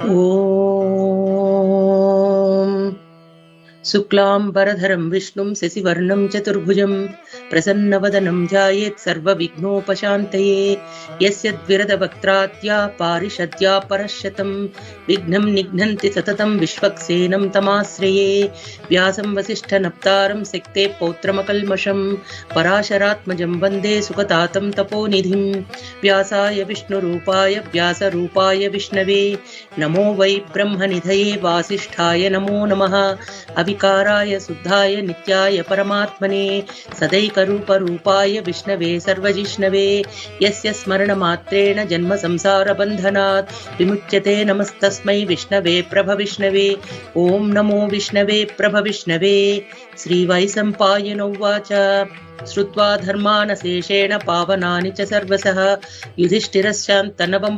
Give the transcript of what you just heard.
ಓಂ ಶುಕ್ಲಾಂಬರಧರಂ ವಿಷ್ಣುಂ ಶಶಿವರ್ಣಂ ಚತುರ್ಭುಜಂ ಪ್ರಸನ್ನವದನಂ ಧ್ಯಾಯೇತ್ ಸರ್ವವಿಘ್ನೋಪಶಾಂತಯೇ ಯಸ್ಯದ್ವಿರದವಕ್ತ್ರಾದ್ಯಾ ಪಾರಿಷದ್ಯಾ ಪರಶ್ಯತಂ ವಿಘ್ನಂ ನಿಘ್ನಂತಿ ಸತತಂ ವಿಶ್ವಕ್ಸೇನಂ ತಮಾಶ್ರಯೇ ವ್ಯಾಸಂ ವಸಿಷ್ಠನಪ್ತಾರಂ ಸಕ್ತೆ ಪೌತ್ರಮಕಲ್ಮಷಂ ಪರಾಶರಾತ್ಮಜಂ ವಂದೇ ಸುಖತಾತಂ ತಪೋನಿಧಿಂ ವ್ಯಾಸಾಯ ವಿಷ್ಣುರೂಪಾಯ ವ್ಯಾಸರೂಪಾಯ ವಿಷ್ಣವೇ ನಮೋ Y ಬ್ರಹ್ಮನಿಧಯೇ ವಾಸಿಷ್ಠಾಯ ನಮೋ ನಮಃ ಅವಿಕಾರಾಯ ಶುದ್ಧಾಯ ನಿತ್ಯಾಯ ಪರಮಾತ್ಮನೇ ಸದೈಕರೂಪರೂಪಾಯ ವಿಷ್ಣವೇ ಸರ್ವಜಿಷ್ಣವೇ ಯಸ್ಯ ಸ್ಮರಣಮಾತ್ರೇಣ ಜನ್ಮ ಸಂಸಾರ ಬಂಧನಾತ್ ವಿಮುಚ್ಯತೆ ನಮಸ್ತಸ್ಮೈ ವಿಷ್ಣವೇ ಪ್ರಭವಿಷ್ಣವೇ ಓಂ ನಮೋ ವಿಷ್ಣವೇ ಪ್ರಭವಿಷ್ಣವೇ ಶ್ರೀವೈಸಂಪಾಯನ ಉವಾಚ ಶ್ರುತ್ವಾ ಧರ್ಮಾನಶೇಷೇಣ ಪಾವನಾನಿ ಚ ಸರ್ವಸಃ ಯುಧಿಷ್ಠಿರಶ್ಚಾन्तನವಂ